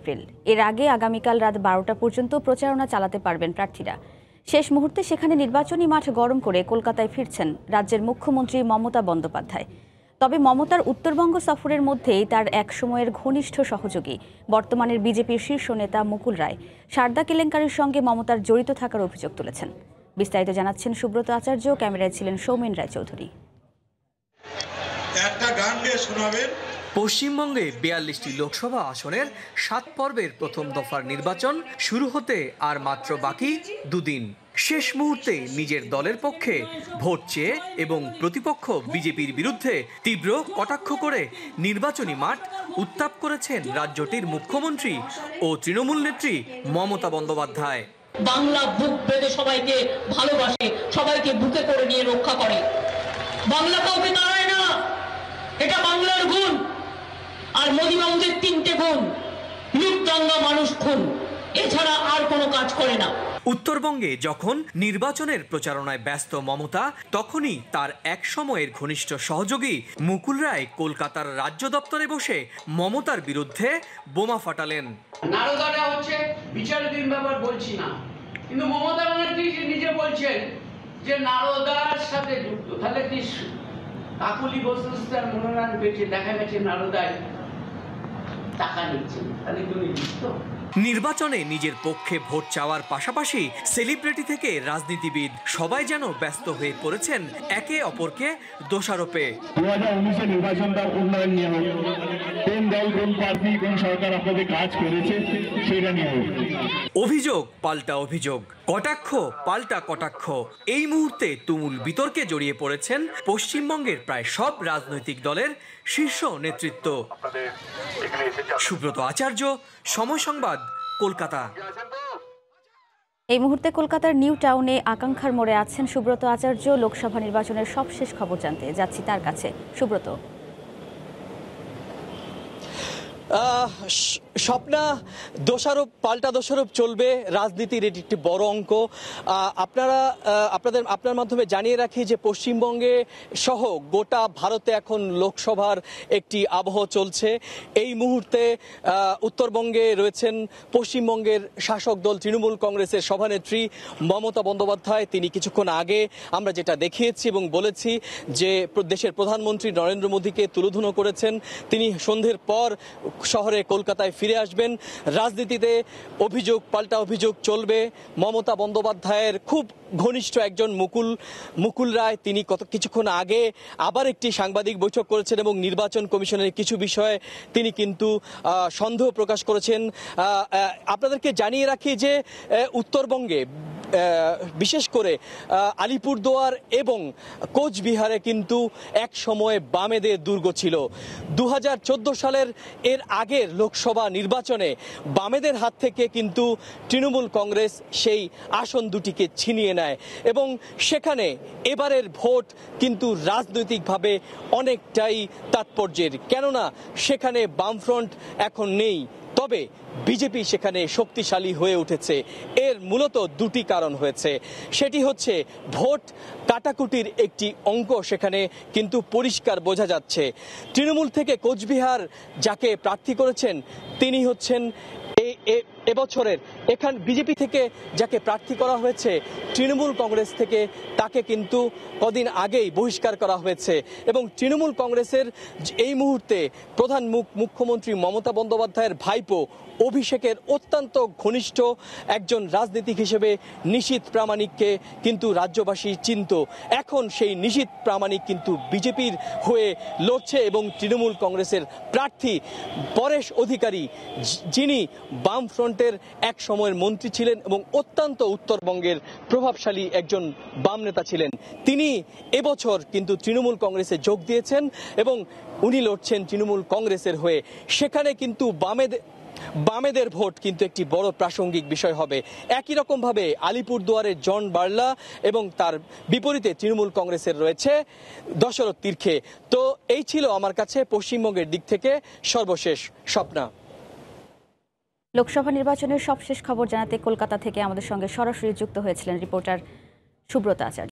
April. এর আগে আগামীকাল রাত 12টা পর্যন্ত প্রচারণা চালাতে পারবেন প্রার্থীরা। শেষ মুহূর্তে সেখানে নির্বাচনী মাঠ গরম করে কলকাতায় ফিরছেন রাজ্যের মুখ্যমন্ত্রী মমতা বন্দ্যোপাধ্যায়। তবে মমতার উত্তরবঙ্গ সফরের মধ্যেই তার এক সময়ের ঘনিষ্ঠ সহযোগী বর্তমানের বিজেপির শীর্ষ নেতা মুকুল রায় সারদা কেলেঙ্কারির সঙ্গে মমতার জড়িত থাকার অভিযোগ তুলেছেন। বিস্তারিত জানাচ্ছেন সুব্রত আচার্য, ক্যামেরায় ছিলেন সৌমেন রায়চৌধুরী। পশ্চিমবঙ্গে 42টি লোকসভা আসনের 7 পর্বের প্রথম দফার নির্বাচন শুরু হতে আর মাত্র বাকি দুদিন। শেষ মুহূর্তে নিজের দলের পক্ষে ভোট চেয়ে এবং প্রতিপক্ষ বিজেপির বিরুদ্ধে তীব্র কটাক্ষ করে নির্বাচনী মাঠ উত্তাপ করেছেন রাজ্যটির মুখ্যমন্ত্রী ও তৃণমূল নেত্রী মমতা বন্দ্যোপাধ্যায়। বাংলা বুক বেঁধে সবাইকে ভালোবাসে, সবাইকে বুকে করে নিয়ে রক্ষা করে। বাংলা কাউকে নাড়ায় না, এটা বাংলার গুণ। আর মোদী বাবুদের 3টে গুণ: লুট, দাঙ্গা, মানুষ খুন, এছাড়া আর কোনো কাজ করে না। উত্তরবঙ্গে যখন নির্বাচনের প্রচারণায় ব্যস্ত মমতা, তখনই তার এক সময়ের ঘনিষ্ঠ সহযোগী মুকুল রায় কলকাতার রাজ্য দপ্তরে বসে মমতার বিরুদ্ধে বোমা ফাটালেন। নারদাটা হচ্ছে বিচারাধীন ব্যাপার বলছি না, কিন্তু মমতা ব্যানার্জি নিজে বলছেন যে নারদার সাথে যুক্ত। তাহলে কি কাকুলি বস্তুস্থার মনোনয়ন পেয়েছে, দেখা গেছে নারদায় টাকা নিচ্ছেন, তাহলে কি উনি যুক্ত? নির্বাচনে নিজের পক্ষে ভোট চাওয়ার পাশাপাশি সেলিব্রিটি থেকে রাজনীতিবিদ সবাই যেন ব্যস্ত হয়ে পড়েছেন একে অপরকে দোষারোপে। 2019 নির্বাচনটা উন্নয়ন নিয়ে হোক, কোন দল কোন প্রার্থী কোন সরকার আপনাদের কাজ করেছে সেটা নিয়ে হোক। অভিযোগ পাল্টা অভিযোগ, কটাক্ষ পাল্টা কটাক্ষ। এই মুহূর্তে তুমুল বিতর্কে জড়িয়ে পড়েছেন পশ্চিমবঙ্গের প্রায় সব রাজনৈতিক দলের শীর্ষ নেতৃত্ব। সুব্রত আচার্য, সময় সংবাদ, কলকাতা। এই মুহূর্তে কলকাতার নিউ টাউনে আকাঙ্ক্ষার মোড়ে আছেন সুব্রত আচার্য। লোকসভা নির্বাচনের সবশেষ খবর জানতে যাচ্ছি তার কাছে। সুব্রত। স্বপ্না, দোষারোপ পাল্টা দোষারোপ চলবে, রাজনীতির এটি একটি বড় অঙ্ক। আপনার মাধ্যমে জানিয়ে রাখি যে পশ্চিমবঙ্গে সহ গোটা ভারতে এখন লোকসভার একটি আবহ চলছে। এই মুহূর্তে উত্তরবঙ্গে রয়েছেন পশ্চিমবঙ্গের শাসক দল তৃণমূল কংগ্রেসের সভানেত্রী মমতা বন্দ্যোপাধ্যায়। তিনি কিছুক্ষণ আগে আমরা যেটা দেখিয়েছি এবং বলেছি যে দেশের প্রধানমন্ত্রী নরেন্দ্র মোদীকে তুলোধুনো করেছেন। তিনি সন্ধ্যের পর শহরে কলকাতায় ফিরে আসবেন। রাজনীতিতে অভিযোগ পাল্টা অভিযোগ চলবে। মমতা বন্দ্যোপাধ্যায়ের খুব ঘনিষ্ঠ একজন মুকুল রায়, তিনি কিছুক্ষণ আগে আবার একটি সাংবাদিক বৈঠক করেছেন এবং নির্বাচন কমিশনের কিছু বিষয়ে তিনি কিন্তু সন্দেহ প্রকাশ করেছেন। আপনাদেরকে জানিয়ে রাখি যে উত্তরবঙ্গে বিশেষ করে আলিপুরদুয়ার এবং কোচবিহারে কিন্তু এক সময় বামেদের দুর্গ ছিল। 2014 সালের এর আগের লোকসভা নির্বাচনে বামেদের হাত থেকে কিন্তু তৃণমূল কংগ্রেস সেই আসন দুটিকে ছিনিয়ে নেয় এবং সেখানে এবারের ভোট কিন্তু রাজনৈতিকভাবে অনেকটাই তাৎপর্যের, কেননা সেখানে বামফ্রন্ট এখন নেই, তবে বিজেপি সেখানে শক্তিশালী হয়ে উঠেছে। এর মূলত দুটি কারণ হয়েছে। সেটি হচ্ছে ভোট কাটাকুটির একটি অঙ্ক সেখানে কিন্তু পরিষ্কার বোঝা যাচ্ছে। তৃণমূল থেকে কোচবিহার যাকে প্রার্থী করেছেন তিনি হচ্ছেন এবছরের এখান বিজেপি থেকে যাকে প্রার্থী করা হয়েছে তৃণমূল কংগ্রেস থেকে তাকে কিন্তু কদিন আগেই বহিষ্কার করা হয়েছে এবং তৃণমূল কংগ্রেসের এই মুহূর্তে প্রধান মুখ্যমন্ত্রী মমতা বন্দ্যোপাধ্যায়ের ভাইপো অভিষেকের অত্যন্ত ঘনিষ্ঠ একজন রাজনীতিক হিসেবে নিশীথ প্রামাণিককে কিন্তু রাজ্যবাসী চিনত। এখন সেই নিশীথ প্রামাণিক কিন্তু বিজেপির হয়ে লড়ছে এবং তৃণমূল কংগ্রেসের প্রার্থী পরেশ অধিকারী, যিনি বামফ্রন্টের এক সময়ের মন্ত্রী ছিলেন এবং অত্যন্ত উত্তরবঙ্গের প্রভাবশালী একজন বাম নেতা ছিলেন, তিনি এবছর কিন্তু তৃণমূল কংগ্রেসে যোগ দিয়েছেন এবং উনি লড়ছেন তৃণমূল কংগ্রেসের হয়ে। সেখানে কিন্তু বামেদের ভোট কিন্তু একটি বড় প্রাসঙ্গিক বিষয় হবে। একই রকম ভাবে আলিপুরদুয়ারের জন বার্লা এবং তার বিপরীতে তৃণমূল কংগ্রেসের রয়েছে দশরথ তীর্থে। তো এই ছিল আমার কাছে পশ্চিমবঙ্গের দিক থেকে সর্বশেষ। স্বপ্না। লোকসভা নির্বাচনের সবশেষ খবর জানাতে কলকাতা থেকে আমাদের সঙ্গে সরাসরি যুক্ত হয়েছিলেন রিপোর্টার সুব্রত আচার্য।